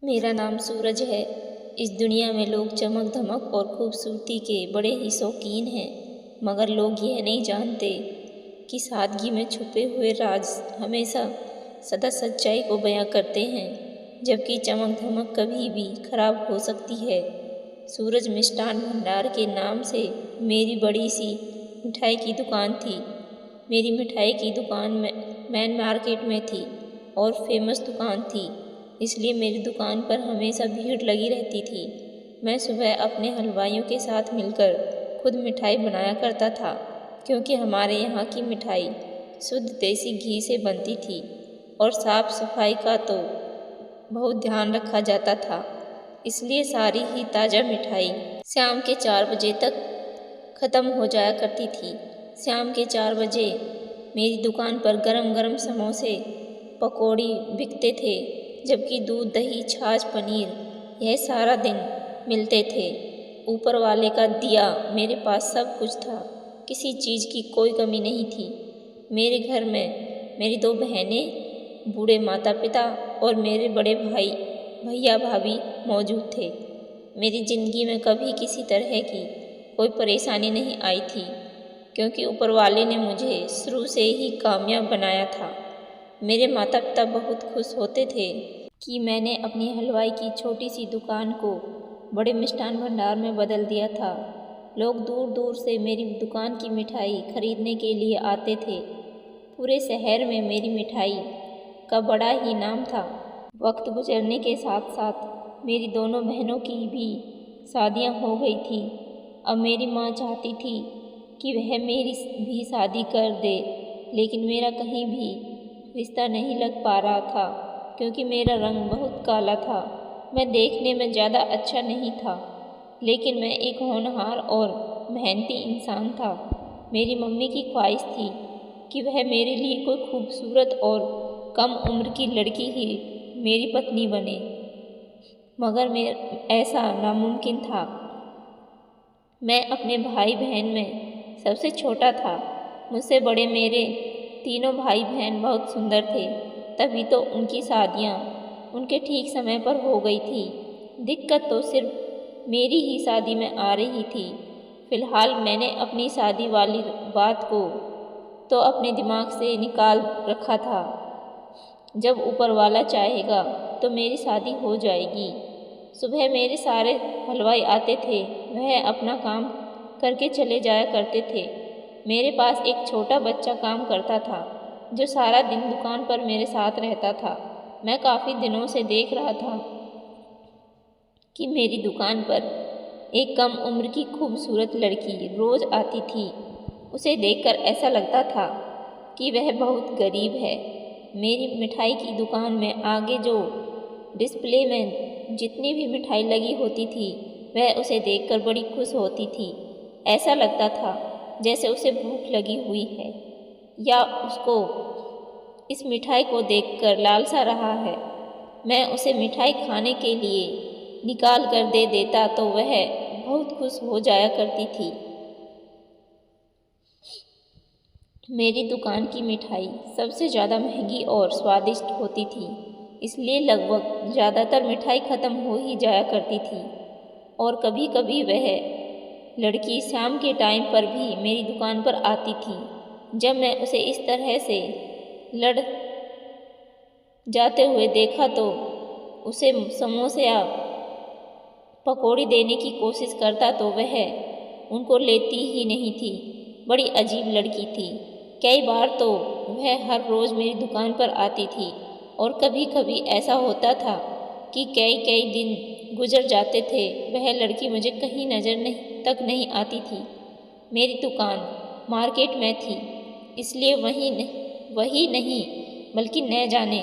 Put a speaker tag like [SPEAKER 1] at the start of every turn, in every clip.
[SPEAKER 1] मेरा नाम सूरज है। इस दुनिया में लोग चमक धमक और खूबसूरती के बड़े ही शौकीन हैं, मगर लोग यह नहीं जानते कि सादगी में छुपे हुए राज हमेशा सदा सच्चाई को बयां करते हैं, जबकि चमक धमक कभी भी खराब हो सकती है। सूरज मिष्ठान भंडार के नाम से मेरी बड़ी सी मिठाई की दुकान थी। मेरी मिठाई की दुकान मेन मार्केट में थी और फेमस दुकान थी, इसलिए मेरी दुकान पर हमेशा भीड़ लगी रहती थी। मैं सुबह अपने हलवाइयों के साथ मिलकर खुद मिठाई बनाया करता था, क्योंकि हमारे यहाँ की मिठाई शुद्ध देसी घी से बनती थी और साफ सफाई का तो बहुत ध्यान रखा जाता था, इसलिए सारी ही ताज़ा मिठाई शाम के 4 बजे तक ख़त्म हो जाया करती थी। शाम के 4 बजे मेरी दुकान पर गरम गरम समोसे पकौड़ी बिकते थे, जबकि दूध दही छाछ पनीर यह सारा दिन मिलते थे। ऊपर वाले का दिया मेरे पास सब कुछ था, किसी चीज़ की कोई कमी नहीं थी। मेरे घर में मेरी 2 बहनें, बूढ़े माता पिता और मेरे बड़े भाई भैया भाभी मौजूद थे। मेरी ज़िंदगी में कभी किसी तरह की कोई परेशानी नहीं आई थी, क्योंकि ऊपर वाले ने मुझे शुरू से ही कामयाब बनाया था। मेरे माता पिता बहुत खुश होते थे कि मैंने अपनी हलवाई की छोटी सी दुकान को बड़े मिष्ठान भंडार में बदल दिया था। लोग दूर दूर से मेरी दुकान की मिठाई खरीदने के लिए आते थे। पूरे शहर में मेरी मिठाई का बड़ा ही नाम था। वक्त गुजरने के साथ साथ मेरी दोनों बहनों की भी शादियां हो गई थी। अब मेरी माँ चाहती थी कि वह मेरी भी शादी कर दे, लेकिन मेरा कहीं भी रिश्ता नहीं लग पा रहा था, क्योंकि मेरा रंग बहुत काला था। मैं देखने में ज़्यादा अच्छा नहीं था, लेकिन मैं एक होनहार और मेहनती इंसान था। मेरी मम्मी की ख्वाहिश थी कि वह मेरे लिए कोई खूबसूरत और कम उम्र की लड़की ही मेरी पत्नी बने, मगर ऐसा नामुमकिन था। मैं अपने भाई बहन में सबसे छोटा था। मुझसे बड़े मेरे तीनों भाई बहन बहुत सुंदर थे, तभी तो उनकी शादियाँ उनके ठीक समय पर हो गई थी। दिक्कत तो सिर्फ मेरी ही शादी में आ रही थी। फिलहाल मैंने अपनी शादी वाली बात को तो अपने दिमाग से निकाल रखा था। जब ऊपर वाला चाहेगा तो मेरी शादी हो जाएगी। सुबह मेरे सारे हलवाई आते थे, वह अपना काम करके चले जाया करते थे। मेरे पास एक छोटा बच्चा काम करता था, जो सारा दिन दुकान पर मेरे साथ रहता था। मैं काफ़ी दिनों से देख रहा था कि मेरी दुकान पर एक कम उम्र की खूबसूरत लड़की रोज़ आती थी। उसे देखकर ऐसा लगता था कि वह बहुत गरीब है। मेरी मिठाई की दुकान में आगे जो डिस्प्ले में जितनी भी मिठाई लगी होती थी, वह उसे देखकर बड़ी खुश होती थी। ऐसा लगता था जैसे उसे भूख लगी हुई है, या उसको इस मिठाई को देखकर लालसा रहा है। मैं उसे मिठाई खाने के लिए निकाल कर दे देता तो वह बहुत खुश हो जाया करती थी। मेरी दुकान की मिठाई सबसे ज़्यादा महंगी और स्वादिष्ट होती थी, इसलिए लगभग ज़्यादातर मिठाई ख़त्म हो ही जाया करती थी। और कभी कभी वह लड़की शाम के टाइम पर भी मेरी दुकान पर आती थी। जब मैं उसे इस तरह से लड़ जाते हुए देखा तो उसे समोसे या पकौड़ी देने की कोशिश करता तो वह उनको लेती ही नहीं थी। बड़ी अजीब लड़की थी। कई बार तो वह हर रोज़ मेरी दुकान पर आती थी, और कभी कभी ऐसा होता था कि कई कई दिन गुजर जाते थे, वह लड़की मुझे कहीं नज़र तक नहीं आती थी। मेरी दुकान मार्केट में थी, इसलिए वही नहीं बल्कि न जाने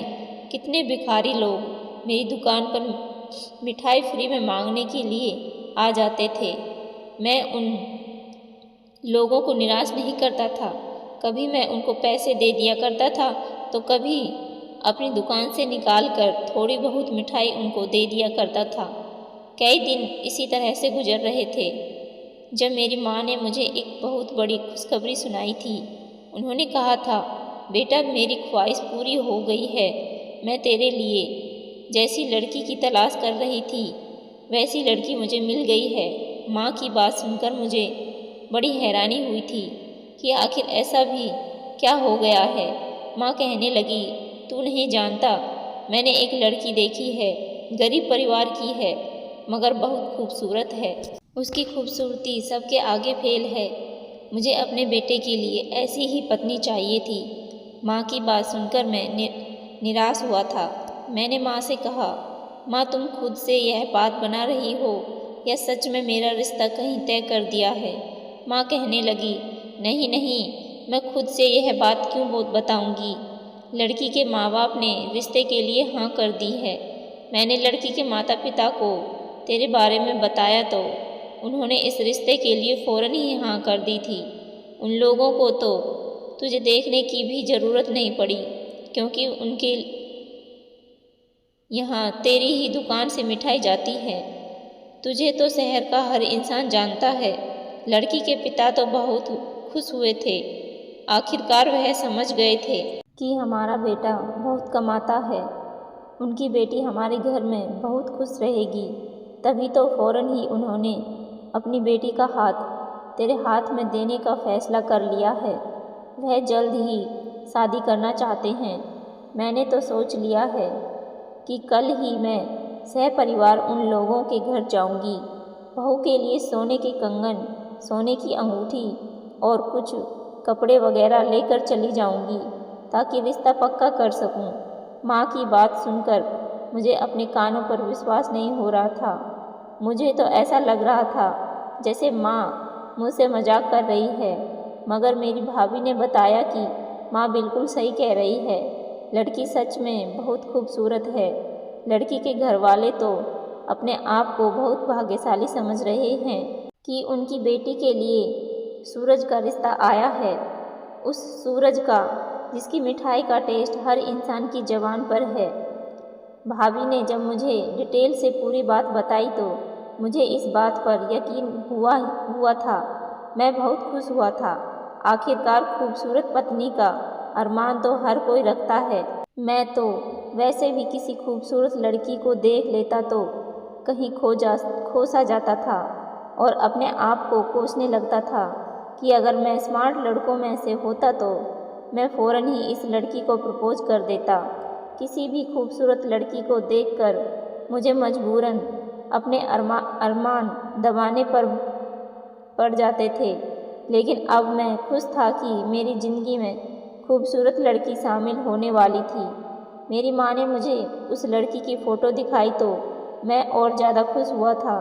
[SPEAKER 1] कितने भिखारी लोग मेरी दुकान पर मिठाई फ्री में मांगने के लिए आ जाते थे। मैं उन लोगों को निराश नहीं करता था। कभी मैं उनको पैसे दे दिया करता था, तो कभी अपनी दुकान से निकाल कर थोड़ी बहुत मिठाई उनको दे दिया करता था। कई दिन इसी तरह से गुजर रहे थे, जब मेरी माँ ने मुझे एक बहुत बड़ी खुशखबरी सुनाई थी। उन्होंने कहा था, बेटा मेरी ख्वाहिश पूरी हो गई है, मैं तेरे लिए जैसी लड़की की तलाश कर रही थी वैसी लड़की मुझे मिल गई है। माँ की बात सुनकर मुझे बड़ी हैरानी हुई थी कि आखिर ऐसा भी क्या हो गया है। माँ कहने लगी, तू नहीं जानता, मैंने एक लड़की देखी है, गरीब परिवार की है मगर बहुत खूबसूरत है। उसकी खूबसूरती सबके आगे फेल है। मुझे अपने बेटे के लिए ऐसी ही पत्नी चाहिए थी। माँ की बात सुनकर मैं निराश हुआ था। मैंने माँ से कहा, माँ तुम खुद से यह बात बना रही हो या सच में मेरा रिश्ता कहीं तय कर दिया है? माँ कहने लगी, नहीं नहीं, मैं खुद से यह बात क्यों बताऊंगी। लड़की के माँ बाप ने रिश्ते के लिए हाँ कर दी है। मैंने लड़की के माता पिता को तेरे बारे में बताया तो उन्होंने इस रिश्ते के लिए फ़ौरन ही हाँ कर दी थी। उन लोगों को तो तुझे देखने की भी ज़रूरत नहीं पड़ी क्योंकि उनके यहाँ तेरी ही दुकान से मिठाई जाती है। तुझे तो शहर का हर इंसान जानता है। लड़की के पिता तो बहुत खुश हुए थे। आखिरकार वह समझ गए थे कि हमारा बेटा बहुत कमाता है, उनकी बेटी हमारे घर में बहुत खुश रहेगी। तभी तो फ़ौरन ही उन्होंने अपनी बेटी का हाथ तेरे हाथ में देने का फैसला कर लिया है। वह जल्द ही शादी करना चाहते हैं। मैंने तो सोच लिया है कि कल ही मैं सहपरिवार उन लोगों के घर जाऊंगी। बहू के लिए सोने के कंगन, सोने की अंगूठी और कुछ कपड़े वगैरह लेकर चली जाऊंगी ताकि रिश्ता पक्का कर सकूं। माँ की बात सुनकर मुझे अपने कानों पर विश्वास नहीं हो रहा था। मुझे तो ऐसा लग रहा था जैसे माँ मुझसे मजाक कर रही है, मगर मेरी भाभी ने बताया कि माँ बिल्कुल सही कह रही है। लड़की सच में बहुत खूबसूरत है। लड़की के घर वाले तो अपने आप को बहुत भाग्यशाली समझ रहे हैं कि उनकी बेटी के लिए सूरज का रिश्ता आया है। उस सूरज का जिसकी मिठाई का टेस्ट हर इंसान की ज़बान पर है। भाभी ने जब मुझे डिटेल से पूरी बात बताई तो मुझे इस बात पर यकीन हुआ था। मैं बहुत खुश हुआ था। आखिरकार खूबसूरत पत्नी का अरमान तो हर कोई रखता है। मैं तो वैसे भी किसी खूबसूरत लड़की को देख लेता तो कहीं खोसा जाता था और अपने आप को कोसने लगता था कि अगर मैं स्मार्ट लड़कों में से होता तो मैं फ़ौरन ही इस लड़की को प्रपोज कर देता। किसी भी खूबसूरत लड़की को देखकर मुझे मजबूरन अपने अरमान दबाने पर पड़ जाते थे। लेकिन अब मैं खुश था कि मेरी ज़िंदगी में खूबसूरत लड़की शामिल होने वाली थी। मेरी माँ ने मुझे उस लड़की की फ़ोटो दिखाई तो मैं और ज़्यादा खुश हुआ था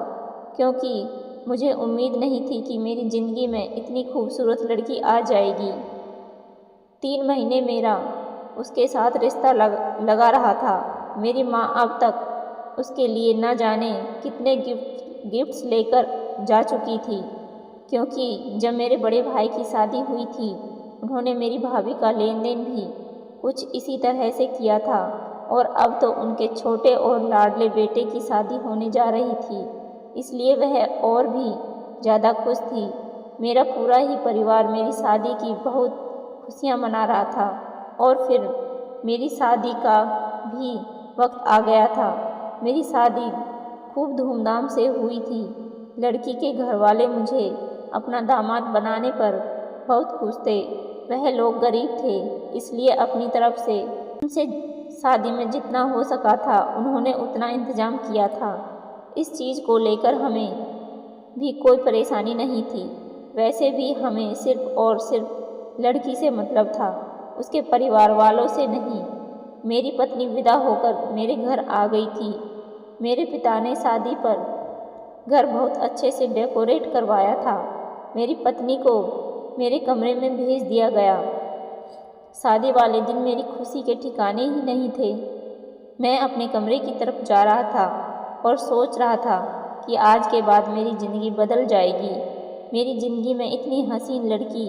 [SPEAKER 1] क्योंकि मुझे उम्मीद नहीं थी कि मेरी ज़िंदगी में इतनी खूबसूरत लड़की आ जाएगी। 3 महीने मेरा उसके साथ रिश्ता लगा रहा था। मेरी माँ अब तक उसके लिए न जाने कितने गिफ्ट्स लेकर जा चुकी थी क्योंकि जब मेरे बड़े भाई की शादी हुई थी उन्होंने मेरी भाभी का लेन देन भी कुछ इसी तरह से किया था और अब तो उनके छोटे और लाडले बेटे की शादी होने जा रही थी, इसलिए वह और भी ज़्यादा खुश थी। मेरा पूरा ही परिवार मेरी शादी की बहुत खुशियाँ मना रहा था और फिर मेरी शादी का भी वक्त आ गया था। मेरी शादी खूब धूमधाम से हुई थी। लड़की के घर वाले मुझे अपना दामाद बनाने पर बहुत खुश थे। वह लोग गरीब थे, इसलिए अपनी तरफ से उनसे शादी में जितना हो सका था उन्होंने उतना इंतज़ाम किया था। इस चीज़ को लेकर हमें भी कोई परेशानी नहीं थी। वैसे भी हमें सिर्फ और सिर्फ लड़की से मतलब था, उसके परिवार वालों से नहीं। मेरी पत्नी विदा होकर मेरे घर आ गई थी। मेरे पिता ने शादी पर घर बहुत अच्छे से डेकोरेट करवाया था। मेरी पत्नी को मेरे कमरे में भेज दिया गया। शादी वाले दिन मेरी खुशी के ठिकाने ही नहीं थे। मैं अपने कमरे की तरफ जा रहा था और सोच रहा था कि आज के बाद मेरी ज़िंदगी बदल जाएगी। मेरी ज़िंदगी में इतनी हसीन लड़की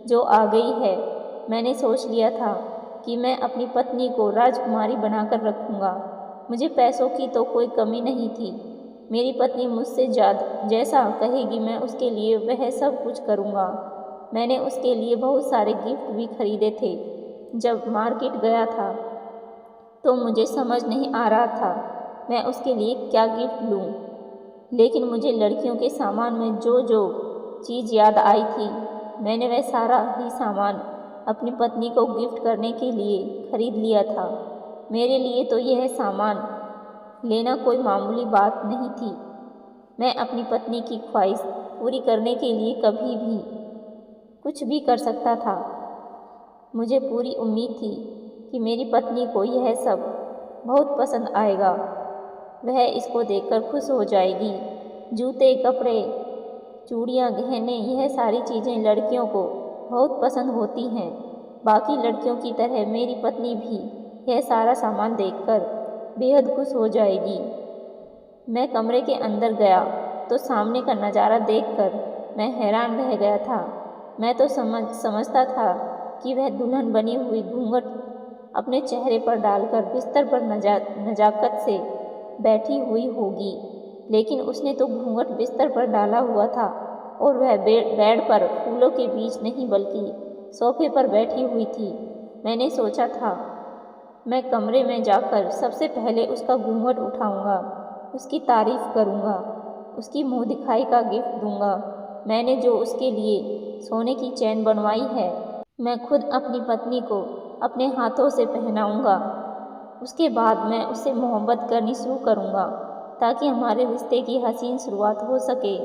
[SPEAKER 1] जो आ गई है। मैंने सोच लिया था कि मैं अपनी पत्नी को राजकुमारी बनाकर रखूँगा। मुझे पैसों की तो कोई कमी नहीं थी। मेरी पत्नी मुझसे जैसा कहेगी मैं उसके लिए वह सब कुछ करूँगा। मैंने उसके लिए बहुत सारे गिफ्ट भी खरीदे थे। जब मार्केट गया था तो मुझे समझ नहीं आ रहा था मैं उसके लिए क्या गिफ्ट लूँ। लेकिन मुझे लड़कियों के सामान में जो जो चीज़ याद आई थी, मैंने वह सारा ही सामान अपनी पत्नी को गिफ्ट करने के लिए खरीद लिया था। मेरे लिए तो यह सामान लेना कोई मामूली बात नहीं थी। मैं अपनी पत्नी की ख्वाहिश पूरी करने के लिए कभी भी कुछ भी कर सकता था। मुझे पूरी उम्मीद थी कि मेरी पत्नी को यह सब बहुत पसंद आएगा। वह इसको देखकर खुश हो जाएगी। जूते, कपड़े, चूड़ियाँ, गहने, यह सारी चीज़ें लड़कियों को बहुत पसंद होती हैं। बाकी लड़कियों की तरह मेरी पत्नी भी यह सारा सामान देखकर बेहद खुश हो जाएगी। मैं कमरे के अंदर गया तो सामने का नज़ारा देखकर मैं हैरान रह गया था। मैं तो समझता था कि वह दुल्हन बनी हुई घूंघट अपने चेहरे पर डालकर बिस्तर पर नजाकत से बैठी हुई होगी, लेकिन उसने तो घूंघट बिस्तर पर डाला हुआ था और वह बेड पर फूलों के बीच नहीं बल्कि सोफे पर बैठी हुई थी। मैंने सोचा था मैं कमरे में जाकर सबसे पहले उसका घूंघट उठाऊंगा, उसकी तारीफ़ करूंगा, उसकी मुँह दिखाई का गिफ्ट दूंगा। मैंने जो उसके लिए सोने की चैन बनवाई है, मैं खुद अपनी पत्नी को अपने हाथों से पहनाऊंगा। उसके बाद मैं उससे मोहब्बत करनी शुरू करूंगा ताकि हमारे रिश्ते की हसीन शुरुआत हो सके।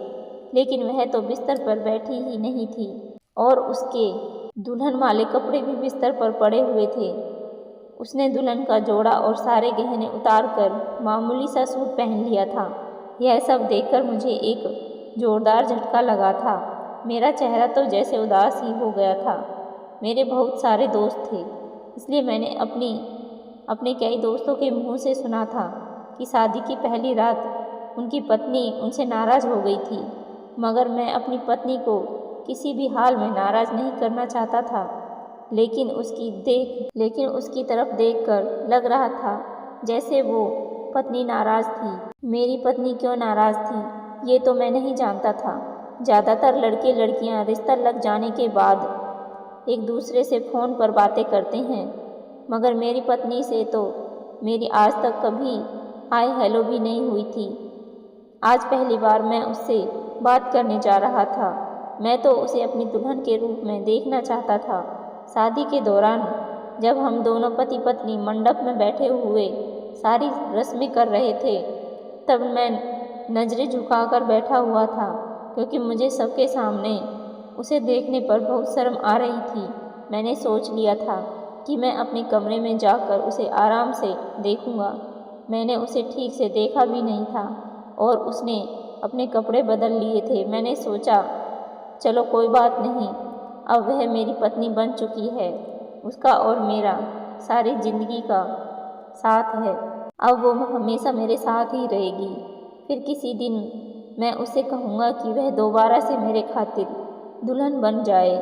[SPEAKER 1] लेकिन वह तो बिस्तर पर बैठी ही नहीं थी और उसके दुल्हन वाले कपड़े भी बिस्तर पर पड़े हुए थे। उसने दुल्हन का जोड़ा और सारे गहने उतार कर मामूली सा सूट पहन लिया था। यह सब देखकर मुझे एक जोरदार झटका लगा था। मेरा चेहरा तो जैसे उदास ही हो गया था। मेरे बहुत सारे दोस्त थे, इसलिए मैंने अपने कई दोस्तों के मुंह से सुना था कि शादी की पहली रात उनकी पत्नी उनसे नाराज़ हो गई थी। मगर मैं अपनी पत्नी को किसी भी हाल में नाराज़ नहीं करना चाहता था। लेकिन उसकी तरफ देखकर लग रहा था जैसे वो पत्नी नाराज़ थी। मेरी पत्नी क्यों नाराज़ थी ये तो मैं नहीं जानता था। ज़्यादातर लड़के लड़कियां रिश्ता लग जाने के बाद एक दूसरे से फ़ोन पर बातें करते हैं, मगर मेरी पत्नी से तो मेरी आज तक कभी हाय हेलो भी नहीं हुई थी। आज पहली बार मैं उससे बात करने जा रहा था। मैं तो उसे अपनी दुल्हन के रूप में देखना चाहता था। शादी के दौरान जब हम दोनों पति पत्नी मंडप में बैठे हुए सारी रस्में कर रहे थे, तब मैं नज़रें झुकाकर बैठा हुआ था, क्योंकि मुझे सबके सामने उसे देखने पर बहुत शर्म आ रही थी। मैंने सोच लिया था कि मैं अपने कमरे में जाकर उसे आराम से देखूंगा। मैंने उसे ठीक से देखा भी नहीं था और उसने अपने कपड़े बदल लिए थे। मैंने सोचा चलो कोई बात नहीं, अब वह मेरी पत्नी बन चुकी है। उसका और मेरा सारी ज़िंदगी का साथ है। अब वो हमेशा मेरे साथ ही रहेगी। फिर किसी दिन मैं उसे कहूँगा कि वह दोबारा से मेरे खातिर दुल्हन बन जाए।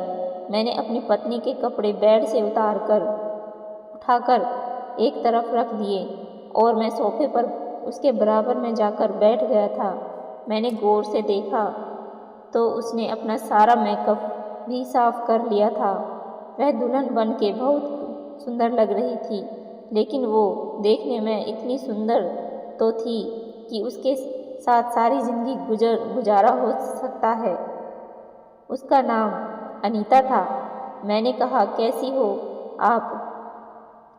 [SPEAKER 1] मैंने अपनी पत्नी के कपड़े बेड से उठाकर एक तरफ रख दिए और मैं सोफे पर उसके बराबर में जाकर बैठ गया था। मैंने गौर से देखा तो उसने अपना सारा मेकअप भी साफ कर लिया था। वह दुल्हन बन के बहुत सुंदर लग रही थी, लेकिन वो देखने में इतनी सुंदर तो थी कि उसके साथ सारी ज़िंदगी गुजारा हो सकता है। उसका नाम अनीता था। मैंने कहा कैसी हो आप?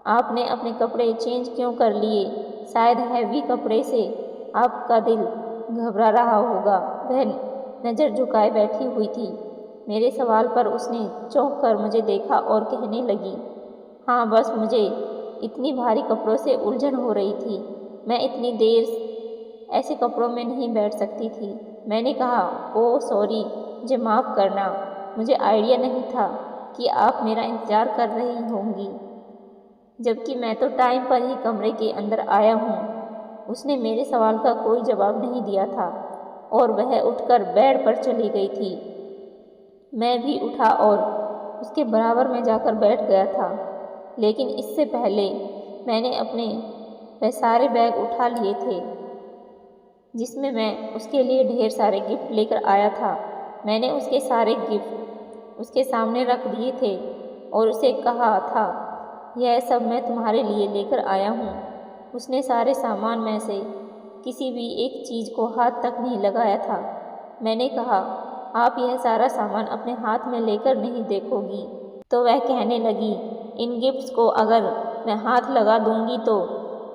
[SPEAKER 1] आपने अपने कपड़े चेंज क्यों कर लिए? शायद हैवी कपड़े से आपका दिल घबरा रहा होगा। वह नज़र झुकाए बैठी हुई थी। मेरे सवाल पर उसने चौंक कर मुझे देखा और कहने लगी, हाँ बस मुझे इतनी भारी कपड़ों से उलझन हो रही थी। मैं इतनी देर ऐसे कपड़ों में नहीं बैठ सकती थी। मैंने कहा ओह सॉरी, मुझे माफ़ करना, मुझे आइडिया नहीं था कि आप मेरा इंतज़ार कर रही होंगी, जबकि मैं तो टाइम पर ही कमरे के अंदर आया हूँ। उसने मेरे सवाल का कोई जवाब नहीं दिया था और वह उठकर बेड पर चली गई थी। मैं भी उठा और उसके बराबर में जाकर बैठ गया था, लेकिन इससे पहले मैंने अपने वह सारे बैग उठा लिए थे जिसमें मैं उसके लिए ढेर सारे गिफ्ट लेकर आया था। मैंने उसके सारे गिफ्ट उसके सामने रख दिए थे और उसे कहा था यह सब मैं तुम्हारे लिए लेकर आया हूँ। उसने सारे सामान में से किसी भी एक चीज़ को हाथ तक नहीं लगाया था। मैंने कहा, आप यह सारा सामान अपने हाथ में लेकर नहीं देखोगी? तो वह कहने लगी, इन गिफ्ट्स को अगर मैं हाथ लगा दूंगी तो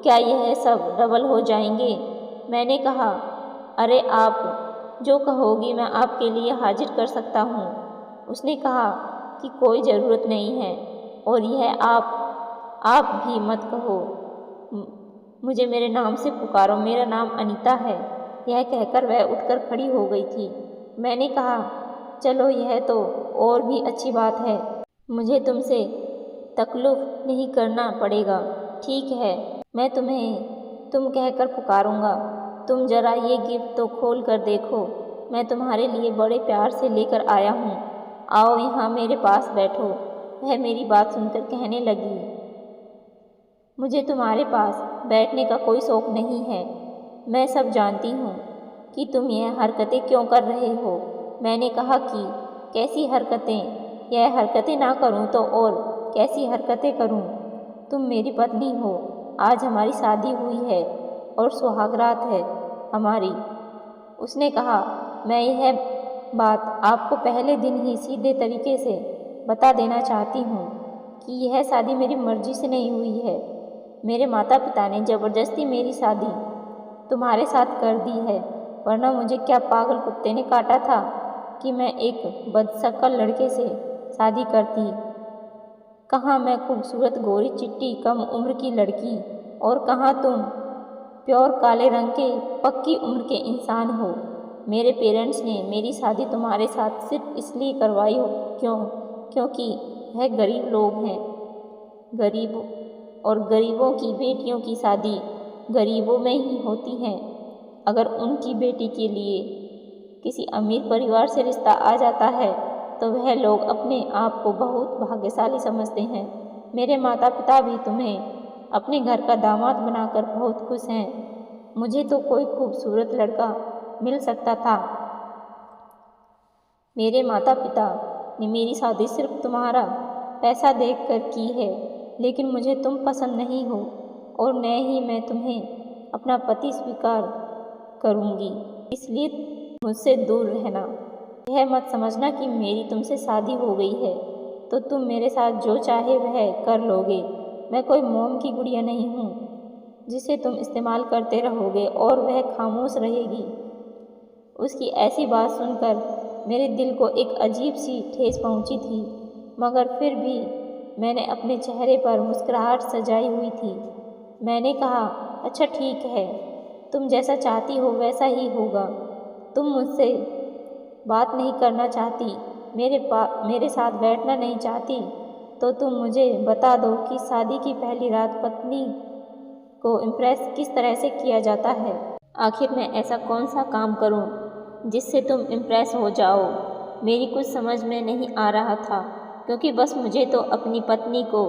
[SPEAKER 1] क्या यह सब डबल हो जाएंगे? मैंने कहा, अरे आप जो कहोगी मैं आपके लिए हाजिर कर सकता हूँ। उसने कहा कि कोई ज़रूरत नहीं है, और यह आप भी मत कहो, मुझे मेरे नाम से पुकारो, मेरा नाम अनीता है। यह कहकर वह उठकर खड़ी हो गई थी। मैंने कहा, चलो यह तो और भी अच्छी बात है, मुझे तुमसे तकल्लुफ़ नहीं करना पड़ेगा। ठीक है, मैं तुम्हें तुम कहकर पुकारूंगा। तुम जरा ये गिफ्ट तो खोल कर देखो, मैं तुम्हारे लिए बड़े प्यार से लेकर आया हूँ। आओ यहाँ मेरे पास बैठो। वह मेरी बात सुनकर कहने लगी, मुझे तुम्हारे पास बैठने का कोई शौक़ नहीं है। मैं सब जानती हूँ कि तुम यह हरकतें क्यों कर रहे हो। मैंने कहा कि कैसी हरकतें? यह हरकतें ना करूँ तो और कैसी हरकतें करूँ? तुम मेरी पत्नी हो, आज हमारी शादी हुई है और सुहागरात है हमारी। उसने कहा, मैं यह बात आपको पहले दिन ही सीधे तरीके से बता देना चाहती हूँ कि यह शादी मेरी मर्जी से नहीं हुई है। मेरे माता पिता ने ज़बरदस्ती मेरी शादी तुम्हारे साथ कर दी है, वरना मुझे क्या पागल कुत्ते ने काटा था कि मैं एक बदशक्ल लड़के से शादी करती। कहाँ मैं खूबसूरत गोरी चिट्टी कम उम्र की लड़की, और कहाँ तुम प्योर काले रंग के पक्की उम्र के इंसान हो। मेरे पेरेंट्स ने मेरी शादी तुम्हारे साथ सिर्फ इसलिए करवाई हो क्योंकि वह गरीब लोग हैं। गरीबों की बेटियों की शादी गरीबों में ही होती हैं। अगर उनकी बेटी के लिए किसी अमीर परिवार से रिश्ता आ जाता है तो वह लोग अपने आप को बहुत भाग्यशाली समझते हैं। मेरे माता पिता भी तुम्हें अपने घर का दामाद बनाकर बहुत खुश हैं। मुझे तो कोई खूबसूरत लड़का मिल सकता था। मेरे माता पिता ने मेरी शादी सिर्फ तुम्हारा पैसा देखकर की है, लेकिन मुझे तुम पसंद नहीं हो और न ही मैं तुम्हें अपना पति स्वीकार करूँगी, इसलिए मुझसे दूर रहना। यह मत समझना कि मेरी तुमसे शादी हो गई है तो तुम मेरे साथ जो चाहे वह कर लोगे। मैं कोई मोम की गुड़िया नहीं हूँ जिसे तुम इस्तेमाल करते रहोगे और वह खामोश रहेगी। उसकी ऐसी बात सुनकर मेरे दिल को एक अजीब सी ठेस पहुँची थी, मगर फिर भी मैंने अपने चेहरे पर मुस्कुराहट सजाई हुई थी। मैंने कहा, अच्छा ठीक है, तुम जैसा चाहती हो वैसा ही होगा। तुम मुझसे बात नहीं करना चाहती, मेरे साथ बैठना नहीं चाहती, तो तुम मुझे बता दो कि शादी की पहली रात पत्नी को इम्प्रेस किस तरह से किया जाता है। आखिर मैं ऐसा कौन सा काम करूं जिससे तुम इम्प्रेस हो जाओ? मेरी कुछ समझ में नहीं आ रहा था, क्योंकि बस मुझे तो अपनी पत्नी को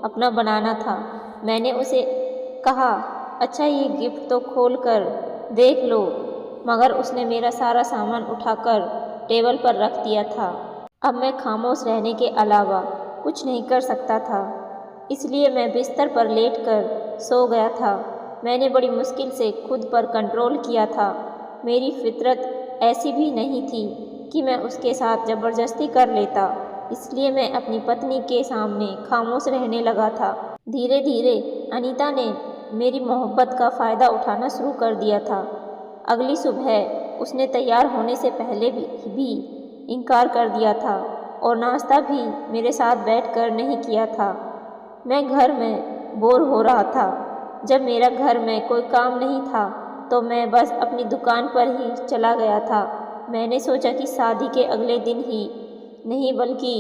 [SPEAKER 1] अपना बनाना था। मैंने उसे कहा, अच्छा ये गिफ्ट तो खोल कर देख लो, मगर उसने मेरा सारा सामान उठाकर टेबल पर रख दिया था। अब मैं खामोश रहने के अलावा कुछ नहीं कर सकता था, इसलिए मैं बिस्तर पर लेटकर सो गया था। मैंने बड़ी मुश्किल से खुद पर कंट्रोल किया था। मेरी फितरत ऐसी भी नहीं थी कि मैं उसके साथ ज़बरदस्ती कर लेता, इसलिए मैं अपनी पत्नी के सामने खामोश रहने लगा था। धीरे धीरे अनीता ने मेरी मोहब्बत का फ़ायदा उठाना शुरू कर दिया था। अगली सुबह उसने तैयार होने से पहले भी इनकार कर दिया था और नाश्ता भी मेरे साथ बैठकर नहीं किया था। मैं घर में बोर हो रहा था। जब मेरा घर में कोई काम नहीं था तो मैं बस अपनी दुकान पर ही चला गया था। मैंने सोचा कि शादी के अगले दिन ही नहीं बल्कि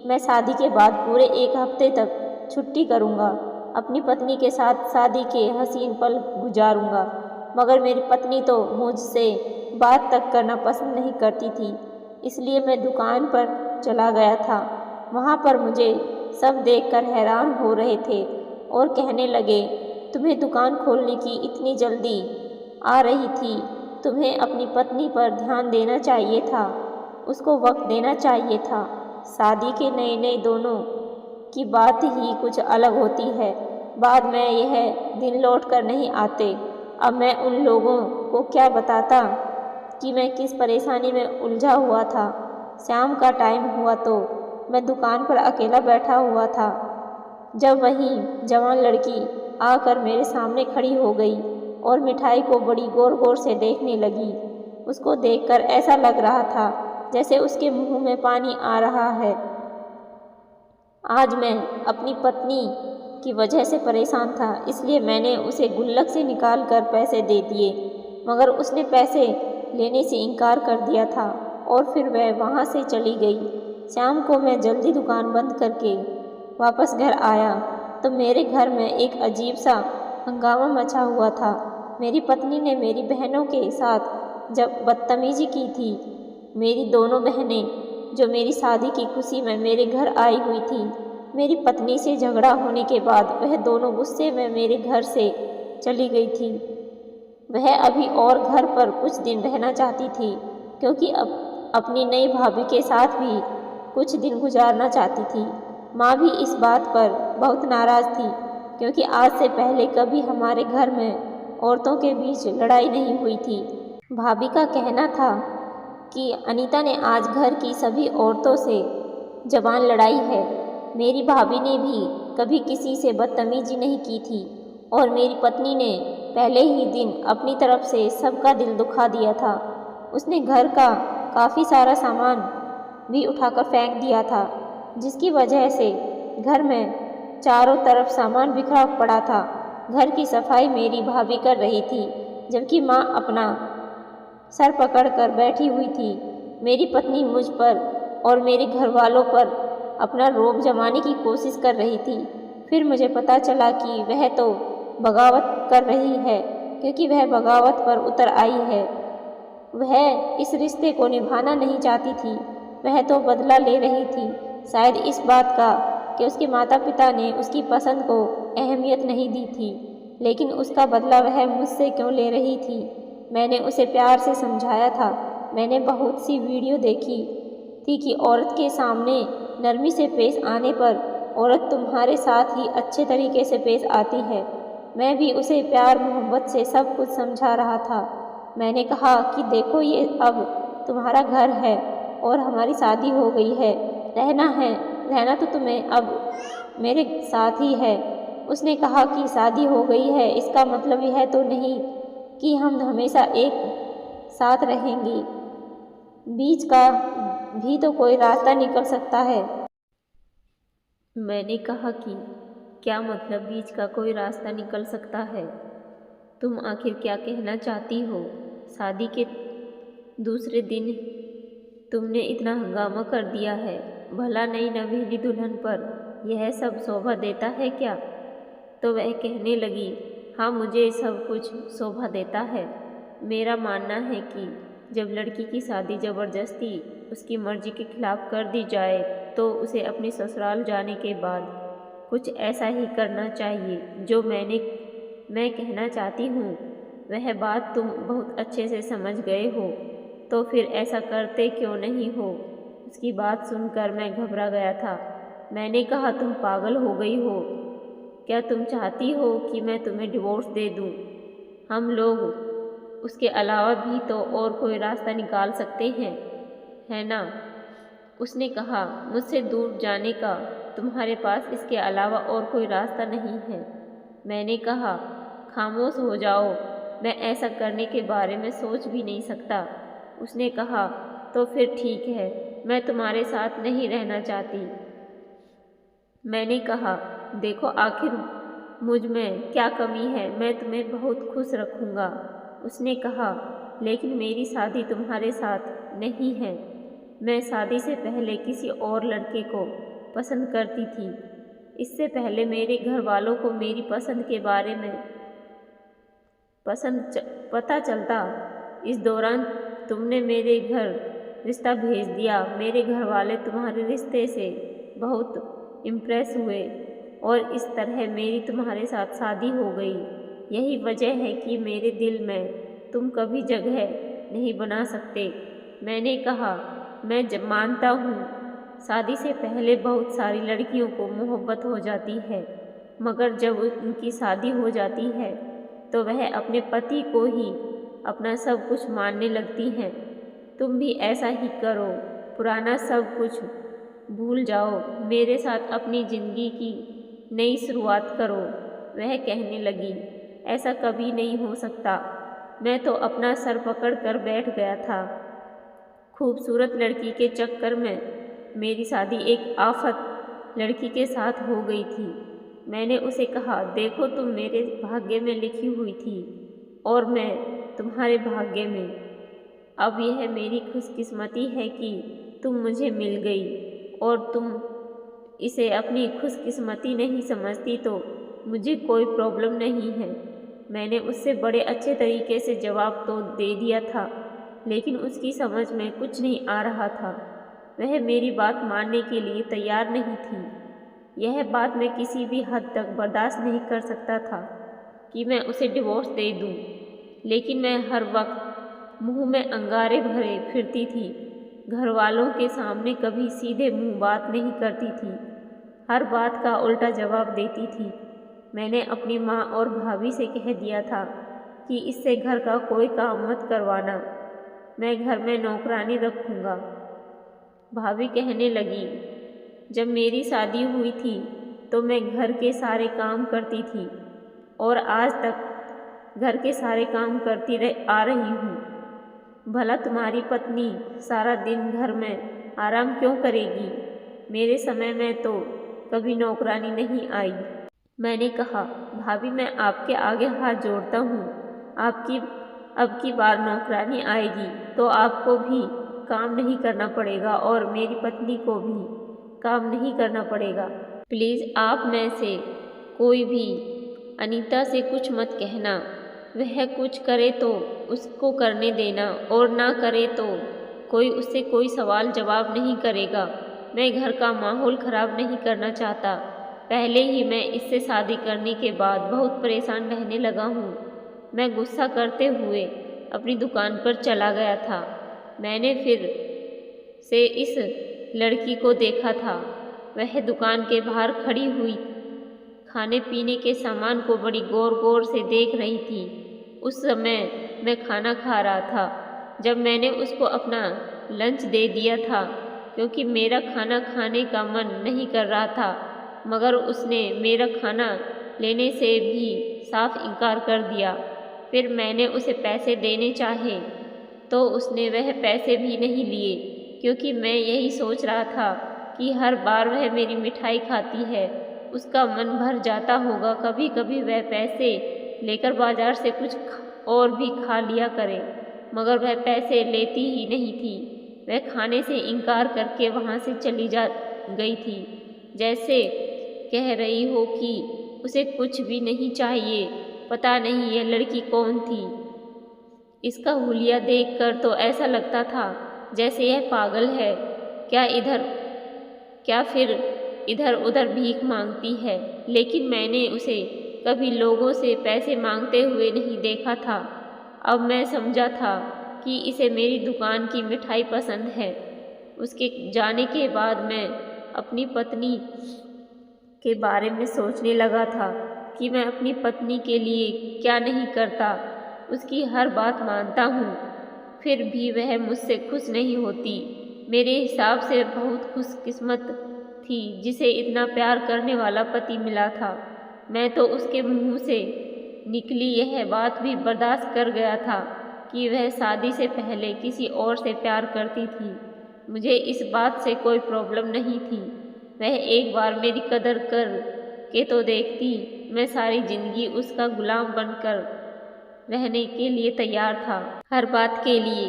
[SPEAKER 1] मैं शादी के बाद पूरे एक हफ्ते तक छुट्टी करूँगा, अपनी पत्नी के साथ शादी के हसीन पल गुजारूँगा। मगर मेरी पत्नी तो मुझसे बात तक करना पसंद नहीं करती थी, इसलिए मैं दुकान पर चला गया था। वहाँ पर मुझे सब देखकर हैरान हो रहे थे और कहने लगे, तुम्हें दुकान खोलने की इतनी जल्दी आ रही थी, तुम्हें अपनी पत्नी पर ध्यान देना चाहिए था, उसको वक्त देना चाहिए था। शादी के नए नए दोनों की बात ही कुछ अलग होती है। बाद में यह दिन लौट कर नहीं आते। अब मैं उन लोगों को क्या बताता कि मैं किस परेशानी में उलझा हुआ था। शाम का टाइम हुआ तो मैं दुकान पर अकेला बैठा हुआ था जब वही जवान लड़की आकर मेरे सामने खड़ी हो गई और मिठाई को बड़ी गौर गौर से देखने लगी। उसको देखकर ऐसा लग रहा था जैसे उसके मुंह में पानी आ रहा है। आज मैं अपनी पत्नी की वजह से परेशान था, इसलिए मैंने उसे गुल्लक से निकाल कर पैसे दे दिए, मगर उसने पैसे लेने से इनकार कर दिया था और फिर वह वहाँ से चली गई। शाम को मैं जल्दी दुकान बंद करके वापस घर आया तो मेरे घर में एक अजीब सा हंगामा मचा हुआ था। मेरी पत्नी ने मेरी बहनों के साथ जब बदतमीजी की थी। मेरी दोनों बहनें जो मेरी शादी की खुशी में मेरे घर आई हुई थी, मेरी पत्नी से झगड़ा होने के बाद वह दोनों गुस्से में मेरे घर से चली गई थी। वह अभी और घर पर कुछ दिन रहना चाहती थी क्योंकि अब अपनी नई भाभी के साथ भी कुछ दिन गुजारना चाहती थी। माँ भी इस बात पर बहुत नाराज़ थी क्योंकि आज से पहले कभी हमारे घर में औरतों के बीच लड़ाई नहीं हुई थी। भाभी का कहना था कि अनीता ने आज घर की सभी औरतों से जबान लड़ाई है। मेरी भाभी ने भी कभी किसी से बदतमीजी नहीं की थी और मेरी पत्नी ने पहले ही दिन अपनी तरफ से सबका दिल दुखा दिया था। उसने घर का काफ़ी सारा सामान भी उठाकर फेंक दिया था, जिसकी वजह से घर में चारों तरफ सामान बिखरा पड़ा था। घर की सफाई मेरी भाभी कर रही थी जबकि माँ अपना सर पकड़कर बैठी हुई थी। मेरी पत्नी मुझ पर और मेरे घर वालों पर अपना रोब जमाने की कोशिश कर रही थी। फिर मुझे पता चला कि वह तो बगावत कर रही है क्योंकि वह बगावत पर उतर आई है। वह इस रिश्ते को निभाना नहीं चाहती थी, वह तो बदला ले रही थी, शायद इस बात का कि उसके माता पिता ने उसकी पसंद को अहमियत नहीं दी थी। लेकिन उसका बदला वह मुझसे क्यों ले रही थी? मैंने उसे प्यार से समझाया था। मैंने बहुत सी वीडियो देखी थी कि औरत के सामने नरमी से पेश आने पर औरत तुम्हारे साथ ही अच्छे तरीके से पेश आती है। मैं भी उसे प्यार मोहब्बत से सब कुछ समझा रहा था। मैंने कहा कि देखो, ये अब तुम्हारा घर है और हमारी शादी हो गई है, रहना तो तुम्हें अब मेरे साथ ही है। उसने कहा कि शादी हो गई है इसका मतलब यह तो नहीं कि हम हमेशा एक साथ रहेंगे, बीच का भी तो कोई रास्ता निकल सकता है। मैंने कहा कि क्या मतलब बीच का कोई रास्ता निकल सकता है? तुम आखिर क्या कहना चाहती हो? शादी के दूसरे दिन तुमने इतना हंगामा कर दिया है, भला नई नवेली दुल्हन पर यह सब शोभा देता है क्या? तो वह कहने लगी, हाँ, मुझे सब कुछ शोभा देता है। मेरा मानना है कि जब लड़की की शादी ज़बरदस्ती उसकी मर्जी के खिलाफ कर दी जाए तो उसे अपने ससुराल जाने के बाद कुछ ऐसा ही करना चाहिए जो मैं कहना चाहती हूँ। वह बात तुम बहुत अच्छे से समझ गए हो, तो फिर ऐसा करते क्यों नहीं हो? उसकी बात सुनकर मैं घबरा गया था। मैंने कहा, तुम पागल हो गई हो क्या? तुम चाहती हो कि मैं तुम्हें डिवोर्स दे दूँ? हम लोग उसके अलावा भी तो और कोई रास्ता निकाल सकते हैं, है ना? उसने कहा, मुझसे दूर जाने का तुम्हारे पास इसके अलावा और कोई रास्ता नहीं है। मैंने कहा, खामोश हो जाओ, मैं ऐसा करने के बारे में सोच भी नहीं सकता। उसने कहा, तो फिर ठीक है, मैं तुम्हारे साथ नहीं रहना चाहती। मैंने कहा, देखो, आखिर मुझ में क्या कमी है, मैं तुम्हें बहुत खुश रखूँगा। उसने कहा, लेकिन मेरी शादी तुम्हारे साथ नहीं है। मैं शादी से पहले किसी और लड़के को पसंद करती थी। इससे पहले मेरे घर वालों को मेरी पसंद के बारे में पता चलता। इस दौरान तुमने मेरे घर रिश्ता भेज दिया। मेरे घर वाले तुम्हारे रिश्ते से बहुत इम्प्रेस हुए और इस तरह मेरी तुम्हारे साथ शादी हो गई। यही वजह है कि मेरे दिल में तुम कभी जगह नहीं बना सकते। मैंने कहा, मैं मानता हूँ शादी से पहले बहुत सारी लड़कियों को मोहब्बत हो जाती है, मगर जब उनकी शादी हो जाती है तो वह अपने पति को ही अपना सब कुछ मानने लगती हैं। तुम भी ऐसा ही करो, पुराना सब कुछ भूल जाओ, मेरे साथ अपनी ज़िंदगी की नई शुरुआत करो। वह कहने लगी, ऐसा कभी नहीं हो सकता। मैं तो अपना सर पकड़ कर बैठ गया था। खूबसूरत लड़की के चक्कर में मेरी शादी एक आफत लड़की के साथ हो गई थी। मैंने उसे कहा, देखो तुम मेरे भाग्य में लिखी हुई थी और मैं तुम्हारे भाग्य में। अब यह मेरी खुशकिस्मती है कि तुम मुझे मिल गई और तुम इसे अपनी खुशकिस्मती नहीं समझती तो मुझे कोई प्रॉब्लम नहीं है। मैंने उससे बड़े अच्छे तरीके से जवाब तो दे दिया था, लेकिन उसकी समझ में कुछ नहीं आ रहा था। वह मेरी बात मानने के लिए तैयार नहीं थी। यह बात मैं किसी भी हद तक बर्दाश्त नहीं कर सकता था कि मैं उसे डिवोर्स दे दूं, लेकिन मैं हर वक्त मुंह में अंगारे भरे फिरती थी। घर वालों के सामने कभी सीधे मुंह बात नहीं करती थी, हर बात का उल्टा जवाब देती थी। मैंने अपनी माँ और भाभी से कह दिया था कि इससे घर का कोई काम मत करवाना, मैं घर में नौकरानी रखूँगा। भाभी कहने लगी, जब मेरी शादी हुई थी तो मैं घर के सारे काम करती थी और आज तक घर के सारे काम करती आ रही हूँ। भला तुम्हारी पत्नी सारा दिन घर में आराम क्यों करेगी? मेरे समय में तो कभी नौकरानी नहीं आई। मैंने कहा, भाभी मैं आपके आगे हाथ जोड़ता हूँ, आपकी अब की बार नौकरानी आएगी तो आपको भी काम नहीं करना पड़ेगा और मेरी पत्नी को भी काम नहीं करना पड़ेगा। प्लीज़ आप में से कोई भी अनीता से कुछ मत कहना। वह कुछ करे तो उसको करने देना और ना करे तो कोई उससे कोई सवाल जवाब नहीं करेगा। मैं घर का माहौल ख़राब नहीं करना चाहता। पहले ही मैं इससे शादी करने के बाद बहुत परेशान रहने लगा हूँ। मैं गुस्सा करते हुए अपनी दुकान पर चला गया था। मैंने फिर से इस लड़की को देखा था। वह दुकान के बाहर खड़ी हुई खाने पीने के सामान को बड़ी गौर गौर से देख रही थी। उस समय मैं खाना खा रहा था जब मैंने उसको अपना लंच दे दिया था, क्योंकि मेरा खाना खाने का मन नहीं कर रहा था, मगर उसने मेरा खाना लेने से भी साफ इनकार कर दिया। फिर मैंने उसे पैसे देने चाहे तो उसने वह पैसे भी नहीं लिए, क्योंकि मैं यही सोच रहा था कि हर बार वह मेरी मिठाई खाती है, उसका मन भर जाता होगा, कभी कभी वह पैसे लेकर बाजार से कुछ और भी खा लिया करे, मगर वह पैसे लेती ही नहीं थी। वह खाने से इनकार करके वहाँ से चली जा गई थी, जैसे कह रही हो कि उसे कुछ भी नहीं चाहिए। पता नहीं यह लड़की कौन थी। इसका हुलिया देखकर तो ऐसा लगता था जैसे यह पागल है, क्या फिर इधर उधर भीख मांगती है। लेकिन मैंने उसे कभी लोगों से पैसे मांगते हुए नहीं देखा था। अब मैं समझा था कि इसे मेरी दुकान की मिठाई पसंद है। उसके जाने के बाद मैं अपनी पत्नी के बारे में सोचने लगा था कि मैं अपनी पत्नी के लिए क्या नहीं करता। उसकी हर बात मानता हूँ, फिर भी वह मुझसे खुश नहीं होती। मेरे हिसाब से बहुत खुशकिस्मत थी जिसे इतना प्यार करने वाला पति मिला था। मैं तो उसके मुंह से निकली यह बात भी बर्दाश्त कर गया था कि वह शादी से पहले किसी और से प्यार करती थी। मुझे इस बात से कोई प्रॉब्लम नहीं थी। वह एक बार मेरी कदर कर के तो देखती। मैं सारी जिंदगी उसका गुलाम बनकर रहने के लिए तैयार था। हर बात के लिए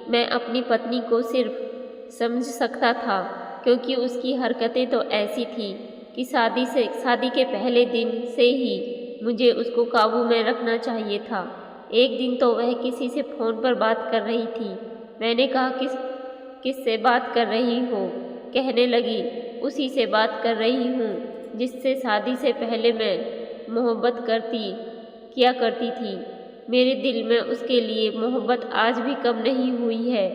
[SPEAKER 1] मैं अपनी पत्नी को सिर्फ समझ सकता था, क्योंकि उसकी हरकतें तो ऐसी थी कि शादी के पहले दिन से ही मुझे उसको काबू में रखना चाहिए था। एक दिन तो वह किसी से फ़ोन पर बात कर रही थी। मैंने कहा, किससे बात कर रही हो? कहने लगी, उसी से बात कर रही हूँ जिससे शादी से पहले मैं मोहब्बत किया करती थी। मेरे दिल में उसके लिए मोहब्बत आज भी कम नहीं हुई है।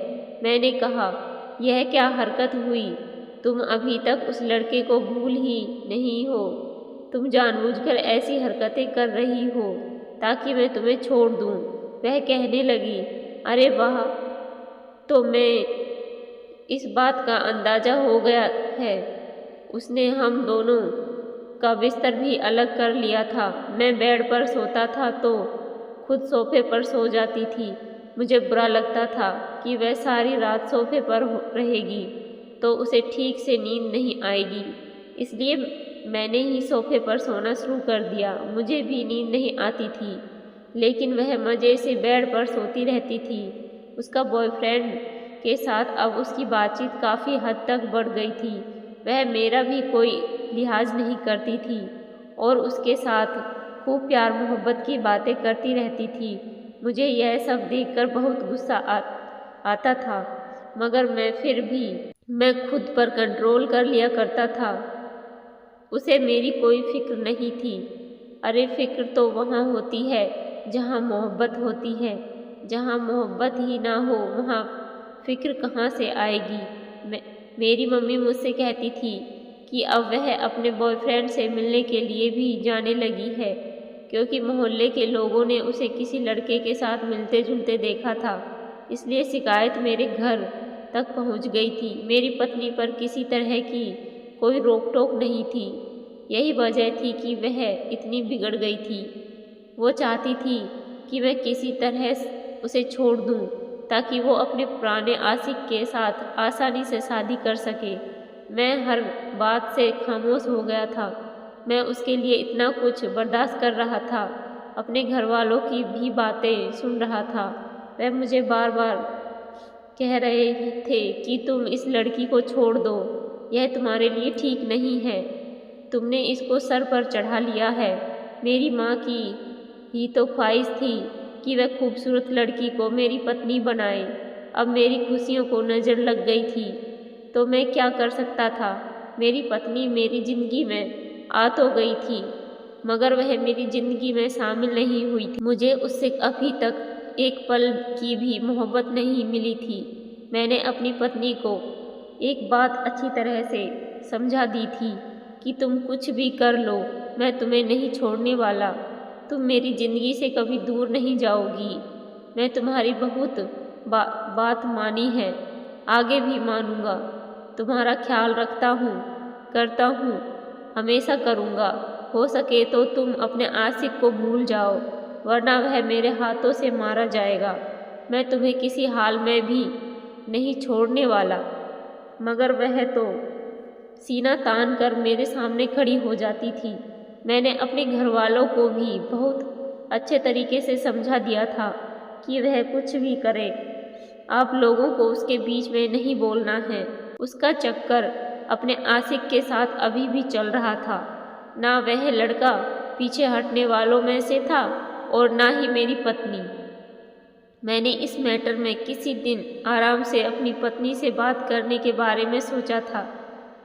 [SPEAKER 1] मैंने कहा, यह क्या हरकत हुई? तुम अभी तक उस लड़के को भूल ही नहीं हो। तुम जानबूझकर ऐसी हरकतें कर रही हो ताकि मैं तुम्हें छोड़ दूँ। वह कहने लगी, अरे वाह, तो मैं इस बात का अंदाज़ा हो गया है। उसने हम दोनों का बिस्तर भी अलग कर लिया था। मैं बेड पर सोता था तो खुद सोफे पर सो जाती थी। मुझे बुरा लगता था कि वह सारी रात सोफे पर रहेगी तो उसे ठीक से नींद नहीं आएगी, इसलिए मैंने ही सोफे पर सोना शुरू कर दिया। मुझे भी नींद नहीं आती थी, लेकिन वह मज़े से बेड पर सोती रहती थी। उसका बॉयफ्रेंड के साथ अब उसकी बातचीत काफ़ी हद तक बढ़ गई थी। वह मेरा भी कोई लिहाज नहीं करती थी और उसके साथ खूब प्यार मोहब्बत की बातें करती रहती थी। मुझे यह सब देखकर बहुत गुस्सा आता था, मगर मैं खुद पर कंट्रोल कर लिया करता था। उसे मेरी कोई फिक्र नहीं थी। अरे फिक्र तो वहाँ होती है जहाँ मोहब्बत होती है। जहाँ मोहब्बत ही ना हो वहाँ फिक्र कहाँ से आएगी। मेरी मम्मी मुझसे कहती थी कि अब वह अपने बॉयफ्रेंड से मिलने के लिए भी जाने लगी है, क्योंकि मोहल्ले के लोगों ने उसे किसी लड़के के साथ मिलते जुलते देखा था। इसलिए शिकायत मेरे घर तक पहुंच गई थी। मेरी पत्नी पर किसी तरह की कोई रोक टोक नहीं थी। यही वजह थी कि वह इतनी बिगड़ गई थी। वो चाहती थी कि मैं किसी तरह उसे छोड़ दूं ताकि वो अपने पुराने आशिक के साथ आसानी से शादी कर सके। मैं हर बात से खामोश हो गया था। मैं उसके लिए इतना कुछ बर्दाश्त कर रहा था, अपने घर वालों की भी बातें सुन रहा था। वह मुझे बार बार कह रहे थे कि तुम इस लड़की को छोड़ दो, यह तुम्हारे लिए ठीक नहीं है, तुमने इसको सर पर चढ़ा लिया है। मेरी माँ की ही तो ख्वाहिश थी कि वह खूबसूरत लड़की को मेरी पत्नी बनाए। अब मेरी खुशियों को नज़र लग गई थी तो मैं क्या कर सकता था। मेरी पत्नी मेरी ज़िंदगी में आ तो गई थी, मगर वह मेरी ज़िंदगी में शामिल नहीं हुई थी। मुझे उससे अभी तक एक पल की भी मोहब्बत नहीं मिली थी। मैंने अपनी पत्नी को एक बात अच्छी तरह से समझा दी थी कि तुम कुछ भी कर लो, मैं तुम्हें नहीं छोड़ने वाला। तुम मेरी ज़िंदगी से कभी दूर नहीं जाओगी। मैं तुम्हारी बहुत बात मानी है, आगे भी मानूंगा। तुम्हारा ख्याल रखता हूँ, करता हूँ, हमेशा करूँगा। हो सके तो तुम अपने आशिक को भूल जाओ, वरना वह मेरे हाथों से मारा जाएगा। मैं तुम्हें किसी हाल में भी नहीं छोड़ने वाला। मगर वह तो सीना तान कर मेरे सामने खड़ी हो जाती थी। मैंने अपने घर वालों को भी बहुत अच्छे तरीके से समझा दिया था कि वह कुछ भी करे, आप लोगों को उसके बीच में नहीं बोलना है। उसका चक्कर अपने आशिक के साथ अभी भी चल रहा था। ना वह लड़का पीछे हटने वालों में से था और ना ही मेरी पत्नी। मैंने इस मैटर में किसी दिन आराम से अपनी पत्नी से बात करने के बारे में सोचा था।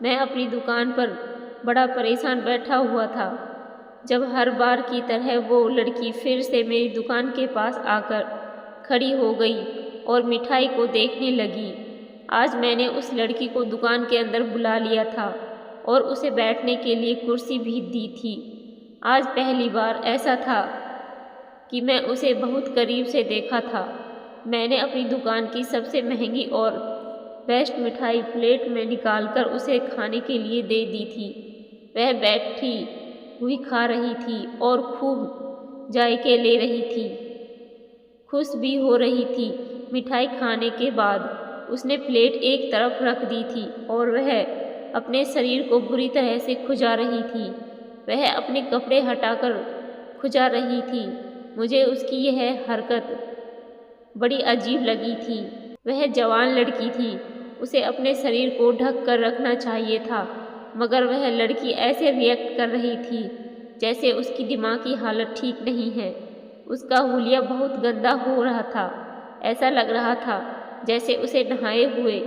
[SPEAKER 1] मैं अपनी दुकान पर बड़ा परेशान बैठा हुआ था जब हर बार की तरह वो लड़की फिर से मेरी दुकान के पास आकर खड़ी हो गई और मिठाई को देखने लगी। आज मैंने उस लड़की को दुकान के अंदर बुला लिया था और उसे बैठने के लिए कुर्सी भी दी थी। आज पहली बार ऐसा था कि मैं उसे बहुत करीब से देखा था। मैंने अपनी दुकान की सबसे महंगी और बेस्ट मिठाई प्लेट में निकालकर उसे खाने के लिए दे दी थी। वह बैठी हुई खा रही थी और खूब जायके ले रही थी, खुश भी हो रही थी। मिठाई खाने के बाद उसने प्लेट एक तरफ रख दी थी और वह अपने शरीर को बुरी तरह से खुजा रही थी। वह अपने कपड़े हटाकर खुजा रही थी। मुझे उसकी यह हरकत बड़ी अजीब लगी थी। वह जवान लड़की थी, उसे अपने शरीर को ढक कर रखना चाहिए था, मगर वह लड़की ऐसे रिएक्ट कर रही थी जैसे उसकी दिमागी हालत ठीक नहीं है। उसका हुलिया बहुत गंदा हो रहा था। ऐसा लग रहा था जैसे उसे नहाए हुए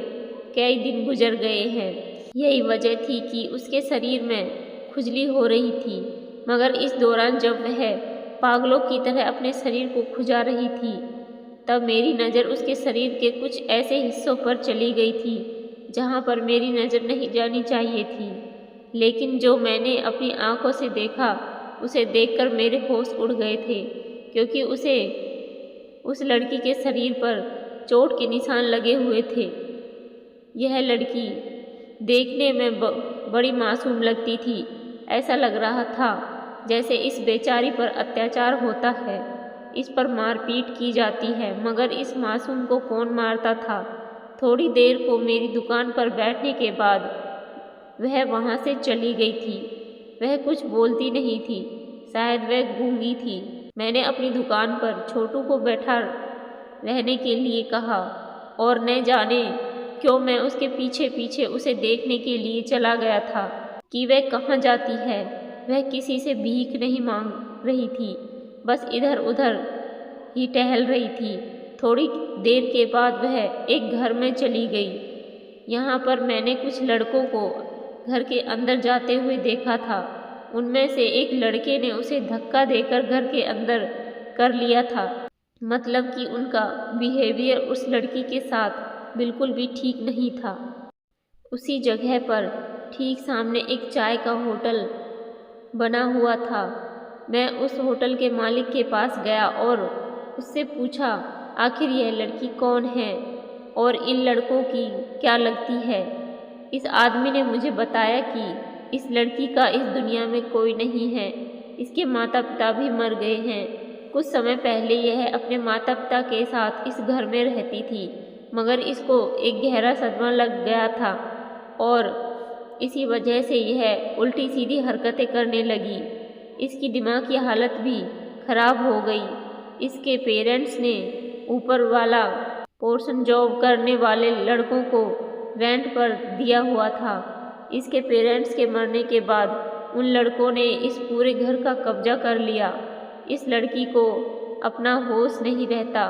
[SPEAKER 1] कई दिन गुजर गए हैं। यही वजह थी कि उसके शरीर में खुजली हो रही थी। मगर इस दौरान जब वह पागलों की तरह अपने शरीर को खुजा रही थी, तब मेरी नज़र उसके शरीर के कुछ ऐसे हिस्सों पर चली गई थी जहाँ पर मेरी नज़र नहीं जानी चाहिए थी। लेकिन जो मैंने अपनी आंखों से देखा उसे देखकर मेरे होश उड़ गए थे, क्योंकि उस लड़की के शरीर पर चोट के निशान लगे हुए थे। यह लड़की देखने में बड़ी मासूम लगती थी। ऐसा लग रहा था जैसे इस बेचारी पर अत्याचार होता है, इस पर मारपीट की जाती है, मगर इस मासूम को कौन मारता था। थोड़ी देर को मेरी दुकान पर बैठने के बाद वह वहाँ से चली गई थी। वह कुछ बोलती नहीं थी, शायद वह गूंगी थी। मैंने अपनी दुकान पर छोटू को बैठा रहने के लिए कहा और न जाने क्यों मैं उसके पीछे पीछे उसे देखने के लिए चला गया था कि वह कहाँ जाती है। वह किसी से भीख नहीं मांग रही थी, बस इधर उधर ही टहल रही थी। थोड़ी देर के बाद वह एक घर में चली गई। यहाँ पर मैंने कुछ लड़कों को घर के अंदर जाते हुए देखा था। उनमें से एक लड़के ने उसे धक्का देकर घर के अंदर कर लिया था। मतलब कि उनका बिहेवियर उस लड़की के साथ बिल्कुल भी ठीक नहीं था। उसी जगह पर ठीक सामने एक चाय का होटल बना हुआ था। मैं उस होटल के मालिक के पास गया और उससे पूछा आखिर यह लड़की कौन है और इन लड़कों की क्या लगती है। इस आदमी ने मुझे बताया कि इस लड़की का इस दुनिया में कोई नहीं है, इसके माता पिता भी मर गए हैं। कुछ समय पहले यह अपने माता पिता के साथ इस घर में रहती थी, मगर इसको एक गहरा सदमा लग गया था और इसी वजह से यह उल्टी सीधी हरकतें करने लगी। इसकी दिमाग की हालत भी खराब हो गई। इसके पेरेंट्स ने ऊपर वाला पोर्शन जॉब करने वाले लड़कों को रेंट पर दिया हुआ था। इसके पेरेंट्स के मरने के बाद उन लड़कों ने इस पूरे घर का कब्जा कर लिया। इस लड़की को अपना होश नहीं रहता।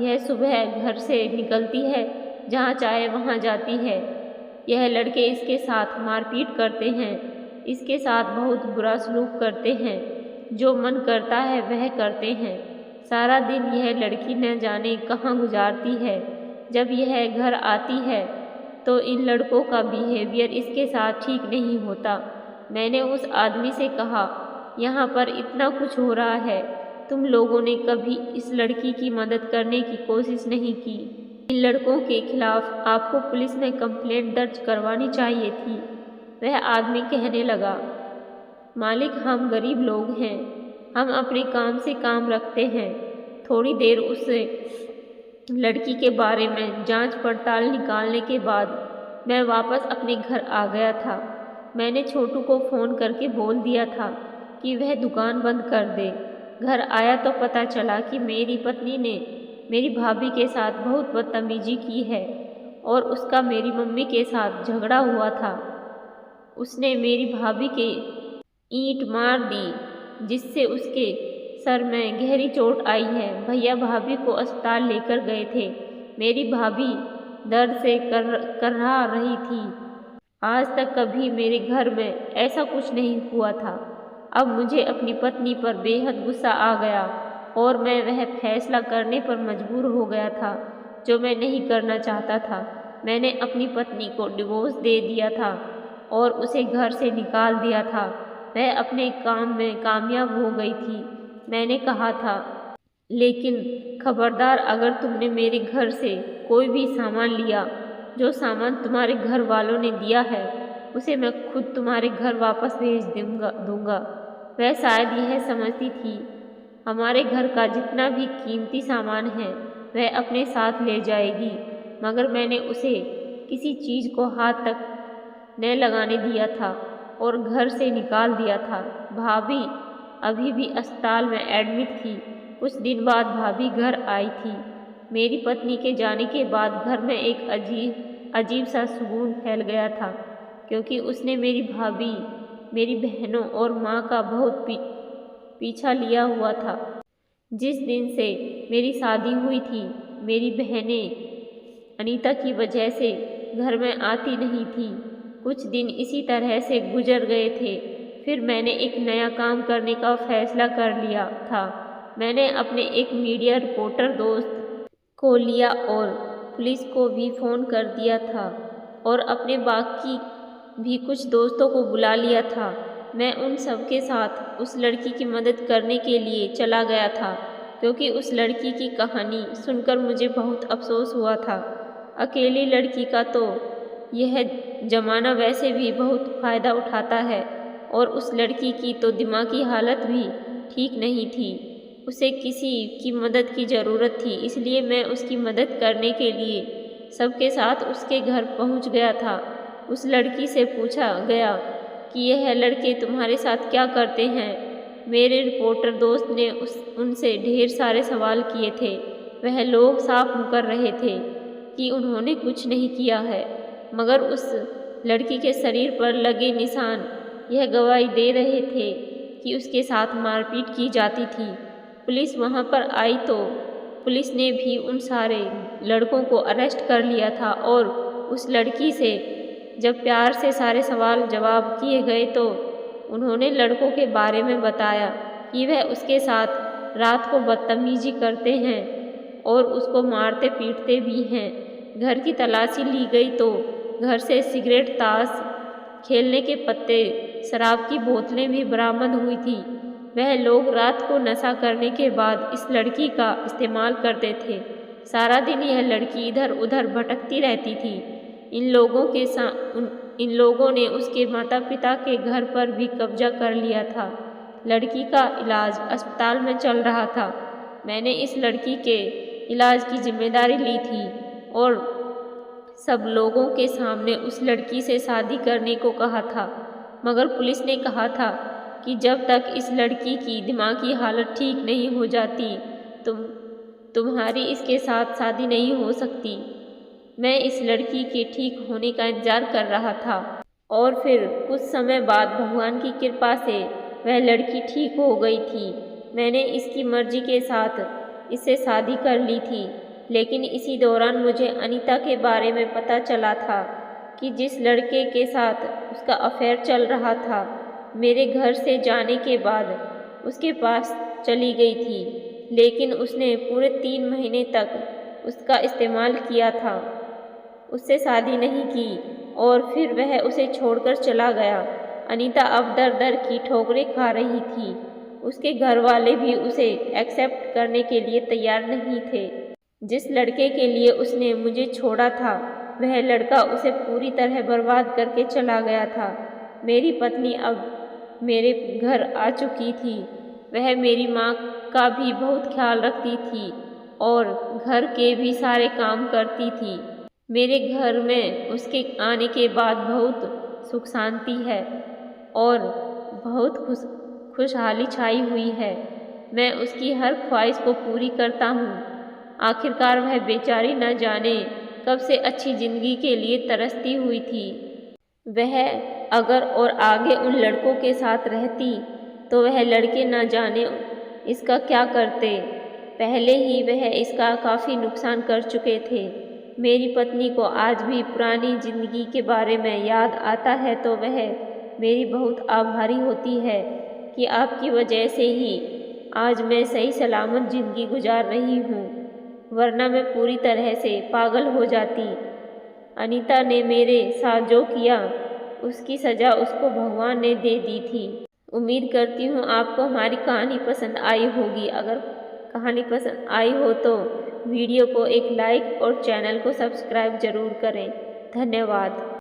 [SPEAKER 1] यह सुबह घर से निकलती है, जहाँ चाहे वहाँ जाती है। यह लड़के इसके साथ मारपीट करते हैं, इसके साथ बहुत बुरा सलूक करते हैं, जो मन करता है वह करते हैं। सारा दिन यह लड़की न जाने कहाँ गुजारती है। जब यह घर आती है तो इन लड़कों का बिहेवियर इसके साथ ठीक नहीं होता। मैंने उस आदमी से कहा, यहाँ पर इतना कुछ हो रहा है, तुम लोगों ने कभी इस लड़की की मदद करने की कोशिश नहीं की। इन लड़कों के खिलाफ आपको पुलिस में कंप्लेंट दर्ज करवानी चाहिए थी। वह आदमी कहने लगा, मालिक हम गरीब लोग हैं, हम अपने काम से काम रखते हैं। थोड़ी देर उससे लड़की के बारे में जांच पड़ताल निकालने के बाद मैं वापस अपने घर आ गया था। मैंने छोटू को फ़ोन करके बोल दिया था कि वह दुकान बंद कर दे। घर आया तो पता चला कि मेरी पत्नी ने मेरी भाभी के साथ बहुत बदतमीजी की है और उसका मेरी मम्मी के साथ झगड़ा हुआ था। उसने मेरी भाभी के ईंट मार दी, जिससे उसके सर में गहरी चोट आई है। भैया भाभी को अस्पताल लेकर गए थे। मेरी भाभी दर्द से करहा रही थी। आज तक कभी मेरे घर में ऐसा कुछ नहीं हुआ था। अब मुझे अपनी पत्नी पर बेहद गुस्सा आ गया और मैं वह फैसला करने पर मजबूर हो गया था जो मैं नहीं करना चाहता था। मैंने अपनी पत्नी को डिवोर्स दे दिया था और उसे घर से निकाल दिया था। वह अपने काम में कामयाब हो गई थी। मैंने कहा था, लेकिन खबरदार, अगर तुमने मेरे घर से कोई भी सामान लिया, जो सामान तुम्हारे घर वालों ने दिया है, उसे मैं खुद तुम्हारे घर वापस भेज दूंगा। वह शायद यह समझती थी हमारे घर का जितना भी कीमती सामान है वह अपने साथ ले जाएगी, मगर मैंने उसे किसी चीज़ को हाथ तक न लगाने दिया था और घर से निकाल दिया था। भाभी अभी भी अस्पताल में एडमिट थी। कुछ दिन बाद भाभी घर आई थी। मेरी पत्नी के जाने के बाद घर में एक अजीब सा सुकून फैल गया था, क्योंकि उसने मेरी भाभी, मेरी बहनों और माँ का बहुत पीछा लिया हुआ था। जिस दिन से मेरी शादी हुई थी, मेरी बहनें अनीता की वजह से घर में आती नहीं थी। कुछ दिन इसी तरह से गुजर गए थे। फिर मैंने एक नया काम करने का फैसला कर लिया था। मैंने अपने एक मीडिया रिपोर्टर दोस्त को लिया और पुलिस को भी फ़ोन कर दिया था और अपने बाकी भी कुछ दोस्तों को बुला लिया था। मैं उन सब के साथ उस लड़की की मदद करने के लिए चला गया था, क्योंकि उस लड़की की कहानी सुनकर मुझे बहुत अफसोस हुआ था। अकेली लड़की का तो यह ज़माना वैसे भी बहुत फ़ायदा उठाता है, और उस लड़की की तो दिमागी हालत भी ठीक नहीं थी। उसे किसी की मदद की ज़रूरत थी, इसलिए मैं उसकी मदद करने के लिए सबके साथ उसके घर पहुंच गया था। उस लड़की से पूछा गया कि यह लड़के तुम्हारे साथ क्या करते हैं। मेरे रिपोर्टर दोस्त ने उनसे ढेर सारे सवाल किए थे। वह लोग साफ मुकर रहे थे कि उन्होंने कुछ नहीं किया है, मगर उस लड़की के शरीर पर लगे निशान यह गवाही दे रहे थे कि उसके साथ मारपीट की जाती थी। पुलिस वहां पर आई तो पुलिस ने भी उन सारे लड़कों को अरेस्ट कर लिया था, और उस लड़की से जब प्यार से सारे सवाल जवाब किए गए तो उन्होंने लड़कों के बारे में बताया कि वह उसके साथ रात को बदतमीजी करते हैं और उसको मारते पीटते भी हैं। घर की तलाशी ली गई तो घर से सिगरेट, ताश खेलने के पत्ते, शराब की बोतलें भी बरामद हुई थी। वह लोग रात को नशा करने के बाद इस लड़की का इस्तेमाल करते थे। सारा दिन यह लड़की इधर उधर भटकती रहती थी। इन लोगों ने उसके माता पिता के घर पर भी कब्जा कर लिया था। लड़की का इलाज अस्पताल में चल रहा था। मैंने इस लड़की के इलाज की जिम्मेदारी ली थी और सब लोगों के सामने उस लड़की से शादी करने को कहा था, मगर पुलिस ने कहा था कि जब तक इस लड़की की दिमागी हालत ठीक नहीं हो जाती तुम्हारी इसके साथ शादी नहीं हो सकती। मैं इस लड़की के ठीक होने का इंतजार कर रहा था, और फिर कुछ समय बाद भगवान की कृपा से वह लड़की ठीक हो गई थी। मैंने इसकी मर्जी के साथ इससे शादी कर ली थी, लेकिन इसी दौरान मुझे अनीता के बारे में पता चला था कि जिस लड़के के साथ उसका अफेयर चल रहा था, मेरे घर से जाने के बाद उसके पास चली गई थी, लेकिन उसने पूरे 3 महीने तक उसका इस्तेमाल किया था, उससे शादी नहीं की और फिर वह उसे छोड़कर चला गया। अनीता अब दर दर की ठोकरें खा रही थी। उसके घर वाले भी उसे एक्सेप्ट करने के लिए तैयार नहीं थे। जिस लड़के के लिए उसने मुझे छोड़ा था, वह लड़का उसे पूरी तरह बर्बाद करके चला गया था। मेरी पत्नी अब मेरे घर आ चुकी थी। वह मेरी माँ का भी बहुत ख्याल रखती थी और घर के भी सारे काम करती थी। मेरे घर में उसके आने के बाद बहुत सुख शांति है और बहुत खुशहाली छाई हुई है। मैं उसकी हर ख्वाहिश को पूरी करता हूँ। आखिरकार वह बेचारी न जाने कब से अच्छी जिंदगी के लिए तरसती हुई थी। वह अगर और आगे उन लड़कों के साथ रहती तो वह लड़के न जाने इसका क्या करते। पहले ही वह इसका काफ़ी नुकसान कर चुके थे। मेरी पत्नी को आज भी पुरानी जिंदगी के बारे में याद आता है तो वह मेरी बहुत आभारी होती है कि आपकी वजह से ही आज मैं सही सलामत जिंदगी गुजार रही हूँ, वरना मैं पूरी तरह से पागल हो जाती। अनीता ने मेरे साथ जो किया उसकी सज़ा उसको भगवान ने दे दी थी। उम्मीद करती हूँ आपको हमारी कहानी पसंद आई होगी। अगर कहानी पसंद आई हो तो वीडियो को एक लाइक और चैनल को सब्सक्राइब ज़रूर करें। धन्यवाद।